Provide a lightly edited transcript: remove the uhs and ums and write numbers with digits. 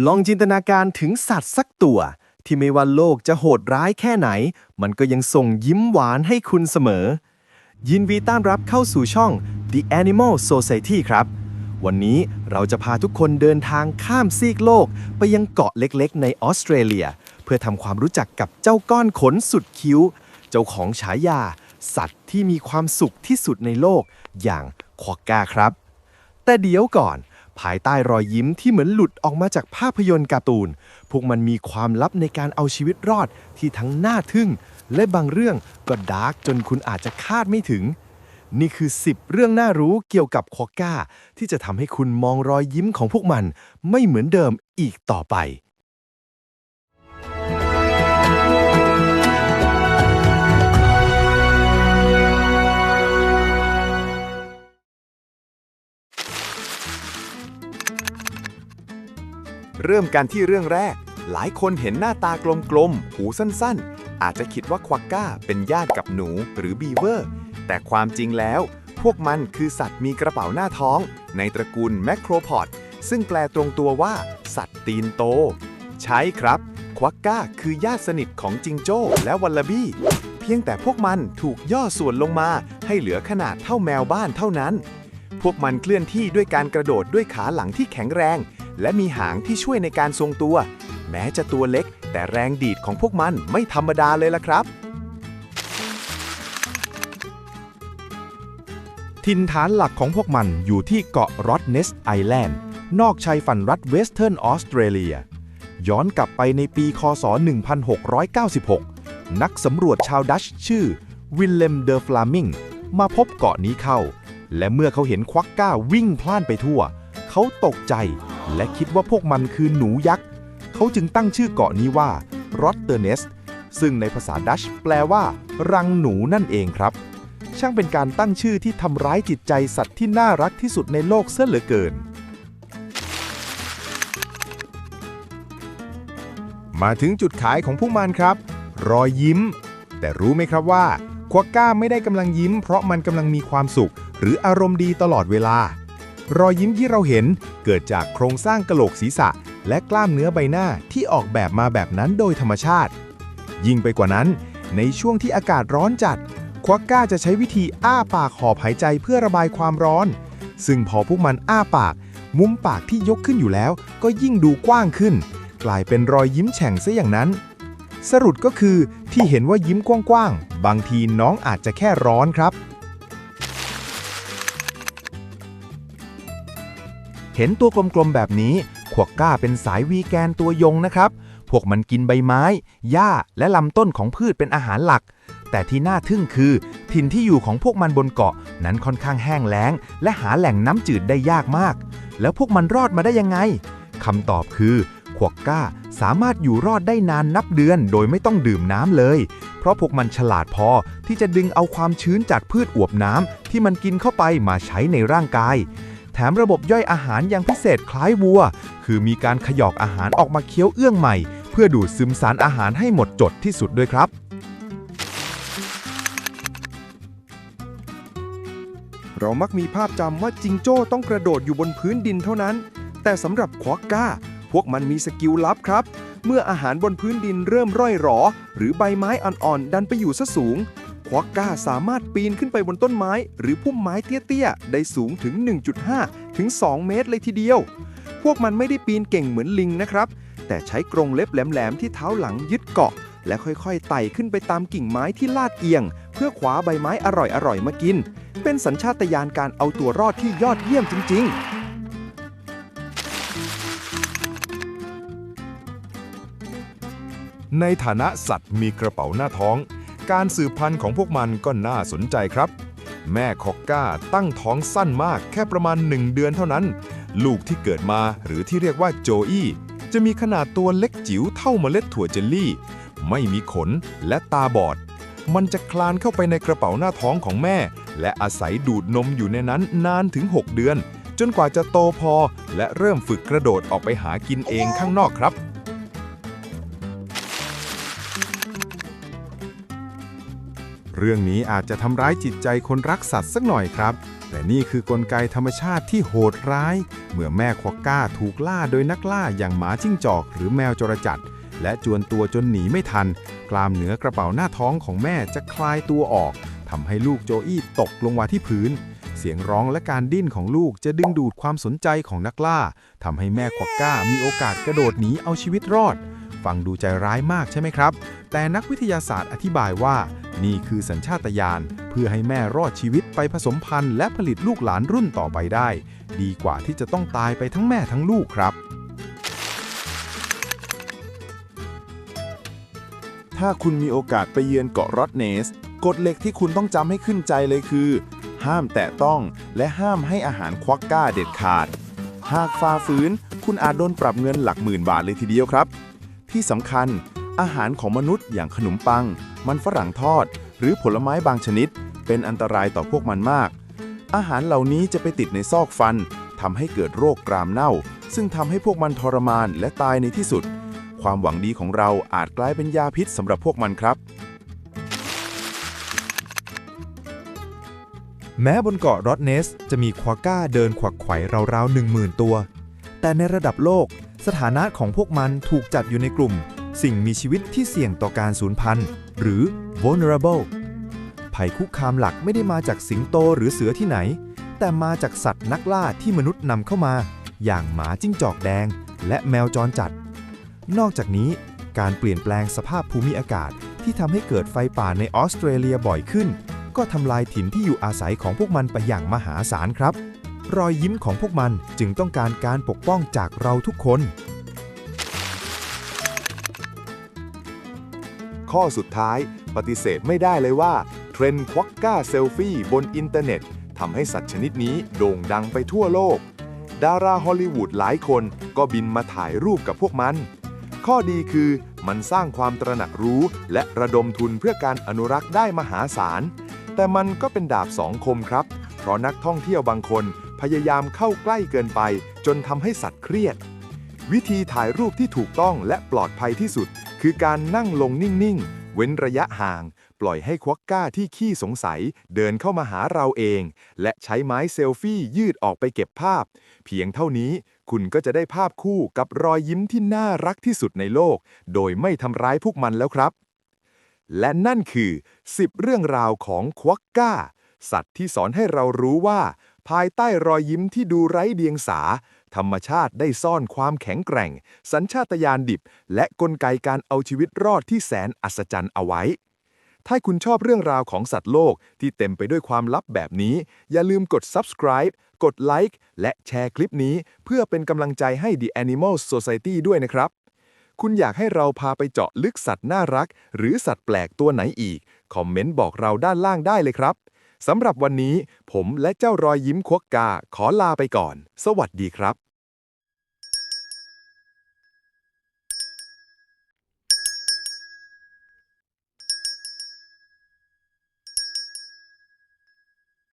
ลองจินตนาการถึงสัตว์สักตัวที่ไม่ว่าโลกจะโหดร้ายแค่ไหนมันก็ยังส่งยิ้มหวานให้คุณเสมอยินดีต้อนรับเข้าสู่ช่อง The Animal Society ครับวันนี้เราจะพาทุกคนเดินทางข้ามซีกโลกไปยังเกาะเล็กๆในออสเตรเลียเพื่อทำความรู้จักกับเจ้าก้อนขนสุดคิ้วเจ้าของฉายาสัตว์ที่มีความสุขที่สุดในโลกอย่างควอกก้าครับแต่เดี๋ยวก่อนภายใต้รอยยิ้มที่เหมือนหลุดออกมาจากภาพยนตร์การ์ตูนพวกมันมีความลับในการเอาชีวิตรอดที่ทั้งน่าทึ่งและบางเรื่องก็ดาร์กจนคุณอาจจะคาดไม่ถึงนี่คือ10เรื่องน่ารู้เกี่ยวกับควอกก้าที่จะทำให้คุณมองรอยยิ้มของพวกมันไม่เหมือนเดิมอีกต่อไปเริ่มกันที่เรื่องแรกหลายคนเห็นหน้าตากลมๆหูสั้นๆอาจจะคิดว่าควอกก้าเป็นญาติกับหนูหรือบีเวอร์แต่ความจริงแล้วพวกมันคือสัตว์มีกระเป๋าหน้าท้องในตระกูลแมคโครพอดซึ่งแปลตรงตัวว่าสัตว์ตีนโตใช่ครับควอกก้าคือญาติสนิทของจิงโจ้และวัลลาบี้เพียงแต่พวกมันถูกย่อส่วนลงมาให้เหลือขนาดเท่าแมวบ้านเท่านั้นพวกมันเคลื่อนที่ด้วยการกระโดดด้วยขาหลังที่แข็งแรงและมีหางที่ช่วยในการทรงตัวแม้จะตัวเล็กแต่แรงดีดของพวกมันไม่ธรรมดาเลยล่ะครับถิ่นฐานหลักของพวกมันอยู่ที่เกาะรอดเนสไอแลนด์นอกชายฝั่งรัฐเวสเทิร์นออสเตรเลียย้อนกลับไปในปีคศ 1696 นักสำรวจชาวดัชชื่อวิลเลมเดอฟลามิงมาพบเกาะนี้เข้าและเมื่อเขาเห็นควอกก้าวิ่งพล่านไปทั่วเขาตกใจและคิดว่าพวกมันคือหนูยักษ์เขาจึงตั้งชื่อเกาะนี้ว่ารอตเตอร์เนสซึ่งในภาษาดัชแปลว่ารังหนูนั่นเองครับช่างเป็นการตั้งชื่อที่ทำร้ายจิตใจสัตว์ที่น่ารักที่สุดในโลกเสียเหลือเกินมาถึงจุดขายของพวกมันครับรอยยิ้มแต่รู้ไหมครับว่าควอกก้าไม่ได้กำลังยิ้มเพราะมันกำลังมีความสุขหรืออารมณ์ดีตลอดเวลารอยยิ้มที่เราเห็นเกิดจากโครงสร้างกะโหลกศีรษะและกล้ามเนื้อใบหน้าที่ออกแบบมาแบบนั้นโดยธรรมชาติยิ่งไปกว่านั้นในช่วงที่อากาศร้อนจัดควอกก้าจะใช้วิธีอ้าปากหอบหายใจเพื่อระบายความร้อนซึ่งพอพวกมันอ้าปากมุมปากที่ยกขึ้นอยู่แล้วก็ยิ่งดูกว้างขึ้นกลายเป็นรอยยิ้มแฉ่งซะอย่างนั้นสรุปก็คือที่เห็นว่ายิ้มกว้างๆบางทีน้องอาจจะแค่ร้อนครับเห็นตัวกลมๆแบบนี้ควอกก้าเป็นสายวีแกนตัวยงนะครับพวกมันกินใบไม้หญ้าและลำต้นของพืชเป็นอาหารหลักแต่ที่น่าทึ่งคือถิ่นที่อยู่ของพวกมันบนเกาะนั้นค่อนข้างแห้งแล้งและหาแหล่งน้ำจืดได้ยากมากแล้วพวกมันรอดมาได้ยังไงคำตอบคือควอกก้าสามารถอยู่รอดได้นานนับเดือนโดยไม่ต้องดื่มน้ำเลยเพราะพวกมันฉลาดพอที่จะดึงเอาความชื้นจากพืชอวบน้ำที่มันกินเข้าไปมาใช้ในร่างกายแถมระบบย่อยอาหารยังพิเศษคล้ายวัวคือมีการขยอกอาหารออกมาเคี้ยวเอื้องใหม่เพื่อดูดซึมสารอาหารให้หมดจดที่สุดด้วยครับเรามักมีภาพจำว่าจิงโจ้ต้องกระโดดอยู่บนพื้นดินเท่านั้นแต่สำหรับควอกก้าพวกมันมีสกิลลับครับเมื่ออาหารบนพื้นดินเริ่มร่อยหรอหรือใบไม้อ่อนๆดันไปอยู่ซะสูงควอกก้าสามารถปีนขึ้นไปบนต้นไม้หรือพุ่มไม้เตี้ยๆได้สูงถึง 1.5 ถึง 2 เมตรเลยทีเดียวพวกมันไม่ได้ปีนเก่งเหมือนลิงนะครับแต่ใช้กรงเล็บแหลมๆที่เท้าหลังยึดเกาะและค่อยๆไต่ขึ้นไปตามกิ่งไม้ที่ลาดเอียงเพื่อคว้าใบไม้อร่อยๆมากินเป็นสัญชาตญาณการเอาตัวรอดที่ยอดเยี่ยมจริงๆในฐานะสัตว์มีกระเป๋าหน้าท้องการสืบพันธุ์ของพวกมันก็น่าสนใจครับแม่ควอกก้าตั้งท้องสั้นมากแค่ประมาณ1 เดือนเท่านั้นลูกที่เกิดมาหรือที่เรียกว่าโจอี้จะมีขนาดตัวเล็กจิ๋วเท่าเมล็ดถั่วเจลลี่ไม่มีขนและตาบอดมันจะคลานเข้าไปในกระเป๋าหน้าท้องของแม่และอาศัยดูดนมอยู่ในนั้นนานถึง6 เดือนจนกว่าจะโตพอและเริ่มฝึกกระโดดออกไปหากินเองข้างนอกครับเรื่องนี้อาจจะทำร้ายจิตใจคนรักสัตว์สักหน่อยครับ แต่นี่คือกลไกธรรมชาติที่โหดร้าย เมื่อแม่ควอกก้าถูกล่าโดยนักล่าอย่างหมาจิ้งจอกหรือแมวจรจัดและจวนตัวจนหนีไม่ทันกลามเหนือกระเป๋าหน้าท้องของแม่จะคลายตัวออกทำให้ลูกโจอี้ตกลงมาที่พื้นเสียงร้องและการดิ้นของลูกจะดึงดูดความสนใจของนักล่าทำให้แม่ควอกก้ามีโอกาสกระโดดหนีเอาชีวิตรอดฟังดูใจร้ายมากใช่ไหมครับแต่นักวิทยาศาสตร์อธิบายว่านี่คือสัญชาตญาณเพื่อให้แม่รอดชีวิตไปผสมพันธุ์และผลิตลูกหลานรุ่นต่อไปได้ดีกว่าที่จะต้องตายไปทั้งแม่ทั้งลูกครับถ้าคุณมีโอกาสไปเยือนเกาะรอดเนสกฎเหล็กที่คุณต้องจำให้ขึ้นใจเลยคือห้ามแตะต้องและห้ามให้อาหารควักก้าเด็ดขาดหากฝ่าฝืนคุณอาจโดนปรับเงินหลักหมื่นบาทเลยทีเดียวครับที่สำคัญอาหารของมนุษย์อย่างขนมปังมันฝรั่งทอดหรือผลไม้บางชนิดเป็นอันตรายต่อพวกมันมากอาหารเหล่านี้จะไปติดในซอกฟันทำให้เกิดโรคกรามเน่าซึ่งทำให้พวกมันทรมานและตายในที่สุดความหวังดีของเราอาจกลายเป็นยาพิษสำหรับพวกมันครับแม้บนเกาะรอดเนสจะมีควาก้าเดินขวักไขว่ราวๆ 10,000 ตัวแต่ในระดับโลกสถานะของพวกมันถูกจัดอยู่ในกลุ่มสิ่งมีชีวิตที่เสี่ยงต่อการสูญพันธุ์หรือ vulnerable ภัยคุกคามหลักไม่ได้มาจากสิงโตหรือเสือที่ไหนแต่มาจากสัตว์นักล่าที่มนุษย์นำเข้ามาอย่างหมาจิ้งจอกแดงและแมวจรจัดนอกจากนี้การเปลี่ยนแปลงสภาพภูมิอากาศที่ทำให้เกิดไฟป่าในออสเตรเลียบ่อยขึ้นก็ทำลายถิ่นที่อยู่อาศัยของพวกมันไปอย่างมหาศาลครับรอยยิ้มของพวกมันจึงต้องการการปกป้องจากเราทุกคนข้อสุดท้ายปฏิเสธไม่ได้เลยว่าเทรนด์ควักก้าเซลฟี่บนอินเทอร์เน็ตทำให้สัตว์ชนิดนี้โด่งดังไปทั่วโลกดาราฮอลลีวูดหลายคนก็บินมาถ่ายรูปกับพวกมันข้อดีคือมันสร้างความตระหนักรู้และระดมทุนเพื่อการอนุรักษ์ได้มหาศาลแต่มันก็เป็นดาบสองคมครับเพราะนักท่องเที่ยวบางคนพยายามเข้าใกล้เกินไปจนทำให้สัตว์เครียดวิธีถ่ายรูปที่ถูกต้องและปลอดภัยที่สุดคือการนั่งลงนิ่งๆเว้นระยะห่างปล่อยให้ควักก้าที่ขี้สงสัยเดินเข้ามาหาเราเองและใช้ไม้เซลฟี่ยืดออกไปเก็บภาพเพียงเท่านี้คุณก็จะได้ภาพคู่กับรอยยิ้มที่น่ารักที่สุดในโลกโดยไม่ทำร้ายพวกมันแล้วครับและนั่นคือ10เรื่องราวของควักก้าสัตว์ที่สอนให้เรารู้ว่าภายใต้รอยยิ้มที่ดูไร้เดียงสาธรรมชาติได้ซ่อนความแข็งแกร่งสัญชาตญาณดิบและกลไกการเอาชีวิตรอดที่แสนอัศจรรย์เอาไว้ถ้าคุณชอบเรื่องราวของสัตว์โลกที่เต็มไปด้วยความลับแบบนี้อย่าลืมกด subscribe กดไลค์และแชร์คลิปนี้เพื่อเป็นกำลังใจให้ The Animal Society ด้วยนะครับคุณอยากให้เราพาไปเจาะลึกสัตว์น่ารักหรือสัตว์แปลกตัวไหนอีกคอมเมนต์บอกเราด้านล่างได้เลยครับสำหรับวันนี้ผมและเจ้ารอยยิ้มควักกาขอลาไปก่อนสวัสดีครับ